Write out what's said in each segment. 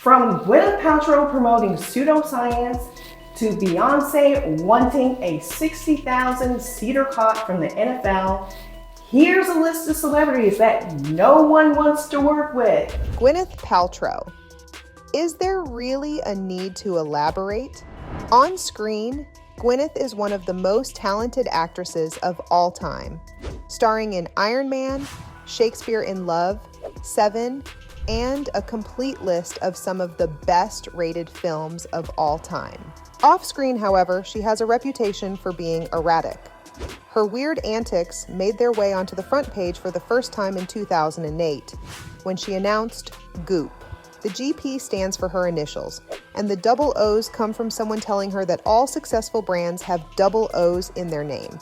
From Gwyneth Paltrow promoting pseudoscience to Beyonce wanting a 60,000 seater cot from the NFL, here's a list of celebrities that no one wants to work with. Gwyneth Paltrow. Is there really a need to elaborate? On screen, Gwyneth is one of the most talented actresses of all time, starring in Iron Man, Shakespeare in Love, Seven, and a complete list of some of the best-rated films of all time. Off-screen, however, she has a reputation for being erratic. Her weird antics made their way onto the front page for the first time in 2008, when she announced Goop. The GP stands for her initials, and the double O's come from someone telling her that all successful brands have double O's in their name.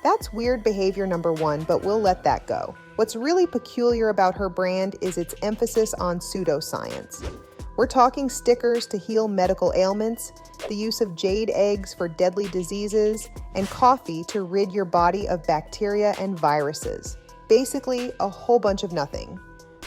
That's weird behavior number one, but we'll let that go. What's really peculiar about her brand is its emphasis on pseudoscience. We're talking stickers to heal medical ailments, the use of jade eggs for deadly diseases, and coffee to rid your body of bacteria and viruses. Basically, a whole bunch of nothing.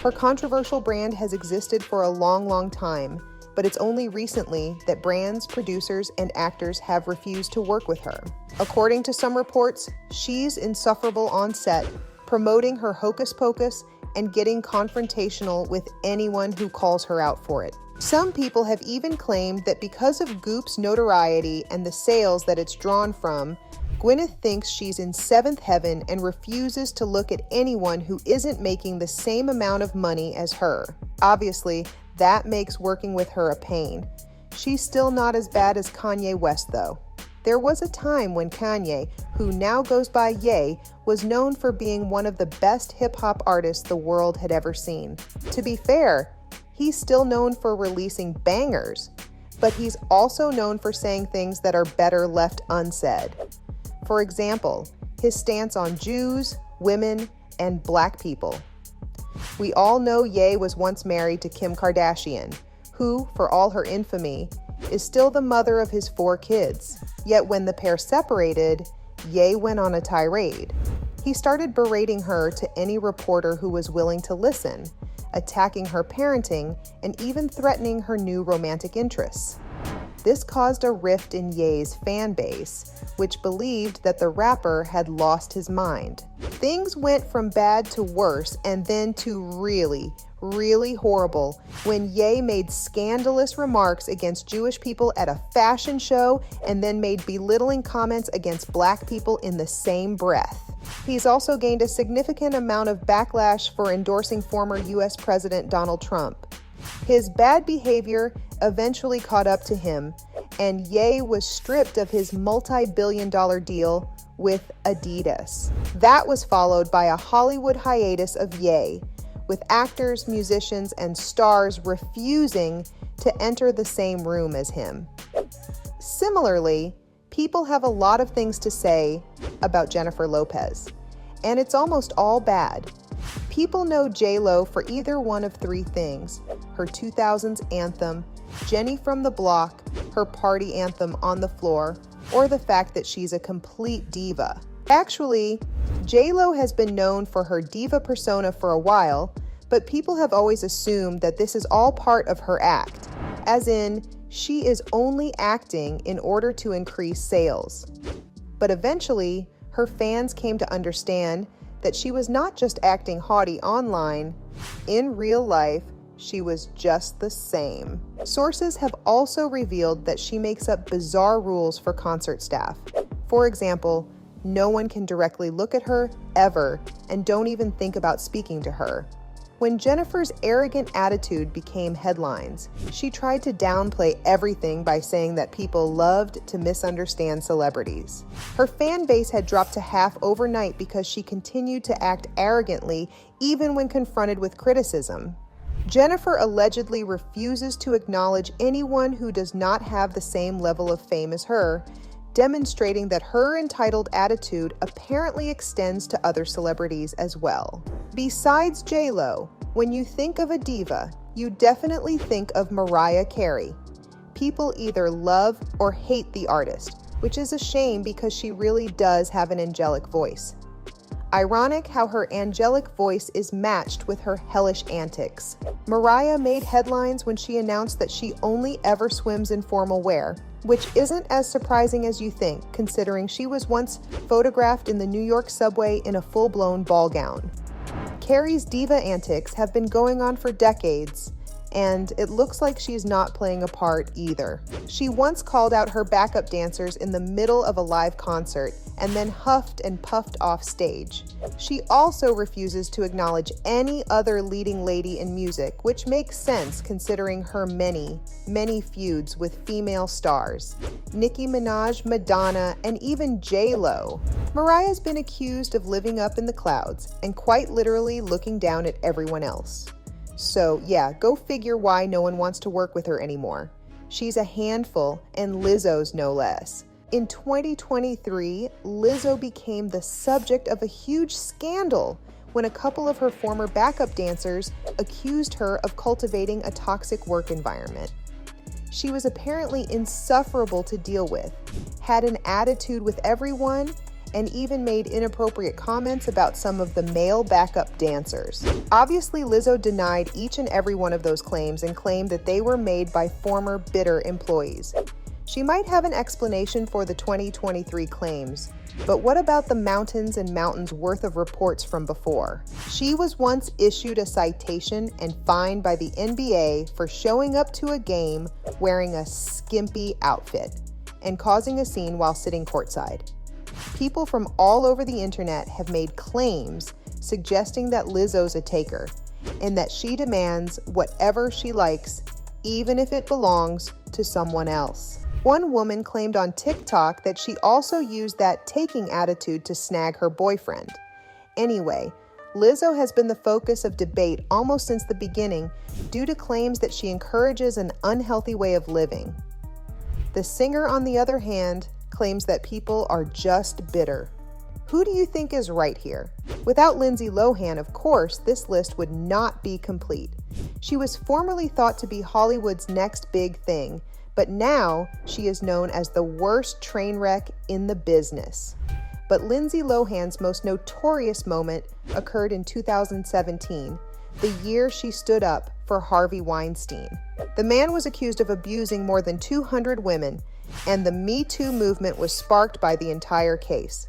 Her controversial brand has existed for a long time, but it's only recently that brands, producers, and actors have refused to work with her. According to some reports, she's insufferable on set, promoting her hocus pocus and getting confrontational with anyone who calls her out for it. Some people have even claimed that because of Goop's notoriety and the sales that it's drawn from, Gwyneth thinks she's in seventh heaven and refuses to look at anyone who isn't making the same amount of money as her. Obviously, that makes working with her a pain. She's still not as bad as Kanye West, though. There was a time when Kanye, who now goes by Ye, was known for being one of the best hip-hop artists the world had ever seen. To be fair, he's still known for releasing bangers, but he's also known for saying things that are better left unsaid. For example, his stance on Jews, women, and Black people. We all know Ye was once married to Kim Kardashian, who, for all her infamy, is still the mother of his 4 kids. Yet when the pair separated, Ye went on a tirade. He started berating her to any reporter who was willing to listen, attacking her parenting, and even threatening her new romantic interests. This caused a rift in Ye's fan base, which believed that the rapper had lost his mind. Things went from bad to worse and then to really horrible when Ye made scandalous remarks against Jewish people at a fashion show and then made belittling comments against Black people in the same breath. He's also gained a significant amount of backlash for endorsing former US President Donald Trump. His bad behavior eventually caught up to him, and Ye was stripped of his multi-billion-dollar deal with Adidas. That was followed by a Hollywood hiatus of Ye, with actors, musicians, and stars refusing to enter the same room as him. Similarly, people have a lot of things to say about Jennifer Lopez, and it's almost all bad. People know J-Lo for either one of 3 things: her 2000s anthem, Jenny from the Block, her party anthem On the Floor, or the fact that she's a complete diva. Actually, J-Lo has been known for her diva persona for a while, but people have always assumed that this is all part of her act, as in, she is only acting in order to increase sales. But eventually, her fans came to understand that she was not just acting haughty online. In real life, she was just the same. Sources have also revealed that she makes up bizarre rules for concert staff. For example, no one can directly look at her, ever, and don't even think about speaking to her. When Jennifer's arrogant attitude became headlines, she tried to downplay everything by saying that people loved to misunderstand celebrities. Her fan base had dropped to half overnight because she continued to act arrogantly even when confronted with criticism. Jennifer allegedly refuses to acknowledge anyone who does not have the same level of fame as her, demonstrating that her entitled attitude apparently extends to other celebrities as well. Besides J-Lo, when you think of a diva, you definitely think of Mariah Carey. People either love or hate the artist, which is a shame because she really does have an angelic voice. Ironic how her angelic voice is matched with her hellish antics. Mariah made headlines when she announced that she only ever swims in formal wear, which isn't as surprising as you think, considering she was once photographed in the New York subway in a full-blown ball gown. Carrie's diva antics have been going on for decades, and it looks like she's not playing a part either. She once called out her backup dancers in the middle of a live concert and then huffed and puffed off stage. She also refuses to acknowledge any other leading lady in music, which makes sense considering her many, many feuds with female stars. Nicki Minaj, Madonna, and even J-Lo. Mariah's been accused of living up in the clouds and quite literally looking down at everyone else. So yeah, go figure why no one wants to work with her anymore. She's a handful, and Lizzo's no less. In 2023, Lizzo became the subject of a huge scandal when a couple of her former backup dancers accused her of cultivating a toxic work environment. She was apparently insufferable to deal with, had an attitude with everyone, and even made inappropriate comments about some of the male backup dancers. Obviously, Lizzo denied each and every one of those claims and claimed that they were made by former bitter employees. She might have an explanation for the 2023 claims, but what about the mountains and mountains worth of reports from before? She was once issued a citation and fined by the NBA for showing up to a game wearing a skimpy outfit and causing a scene while sitting courtside. People from all over the internet have made claims suggesting that Lizzo's a taker and that she demands whatever she likes, even if it belongs to someone else. One woman claimed on TikTok that she also used that taking attitude to snag her boyfriend. Anyway, Lizzo has been the focus of debate almost since the beginning due to claims that she encourages an unhealthy way of living. The singer, on the other hand, claims that people are just bitter. Who do you think is right here? Without Lindsay Lohan, of course, this list would not be complete. She was formerly thought to be Hollywood's next big thing, but now she is known as the worst train wreck in the business. But Lindsay Lohan's most notorious moment occurred in 2017, the year she stood up for Harvey Weinstein. The man was accused of abusing more than 200 women, and the Me Too movement was sparked by the entire case.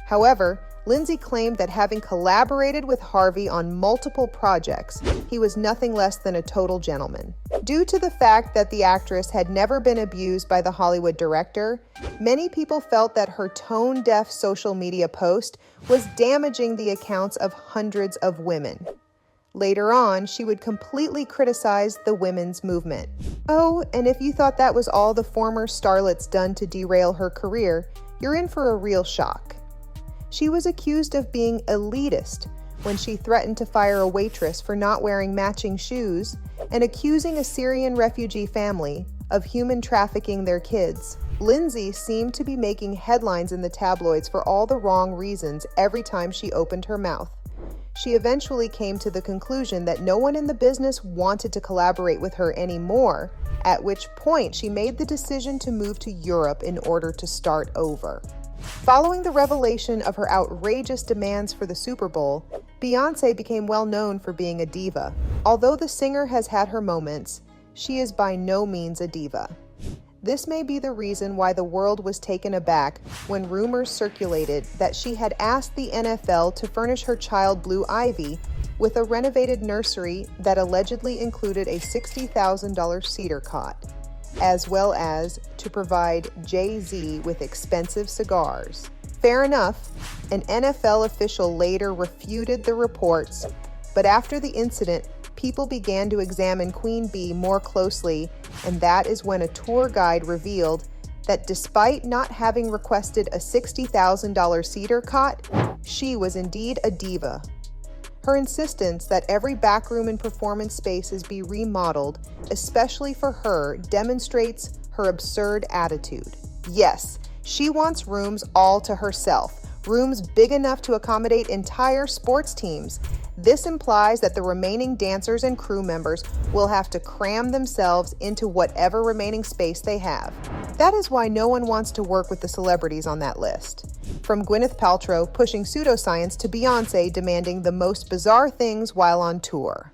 However, Lindsay claimed that having collaborated with Harvey on multiple projects, he was nothing less than a total gentleman. Due to the fact that the actress had never been abused by the Hollywood director, many people felt that her tone-deaf social media post was damaging the accounts of hundreds of women. Later on, she would completely criticize the women's movement. Oh, and if you thought that was all the former starlet's done to derail her career, you're in for a real shock. She was accused of being elitist when she threatened to fire a waitress for not wearing matching shoes and accusing a Syrian refugee family of human trafficking their kids. Lindsay seemed to be making headlines in the tabloids for all the wrong reasons every time she opened her mouth. She eventually came to the conclusion that no one in the business wanted to collaborate with her anymore, at which point she made the decision to move to Europe in order to start over. Following the revelation of her outrageous demands for the Super Bowl, Beyoncé became well known for being a diva. Although the singer has had her moments, she is by no means a diva. This may be the reason why the world was taken aback when rumors circulated that she had asked the NFL to furnish her child Blue Ivy with a renovated nursery that allegedly included a $60,000 cedar cot, as well as to provide Jay-Z with expensive cigars. Fair enough, an NFL official later refuted the reports, but after the incident, people began to examine Queen Bee more closely, and that is when a tour guide revealed that despite not having requested a $60,000 cedar cot, she was indeed a diva. Her insistence that every backroom and performance spaces be remodeled, especially for her, demonstrates her absurd attitude. Yes, she wants rooms all to herself, rooms big enough to accommodate entire sports teams. This implies that the remaining dancers and crew members will have to cram themselves into whatever remaining space they have. That is why no one wants to work with the celebrities on that list. From Gwyneth Paltrow pushing pseudoscience to Beyoncé demanding the most bizarre things while on tour.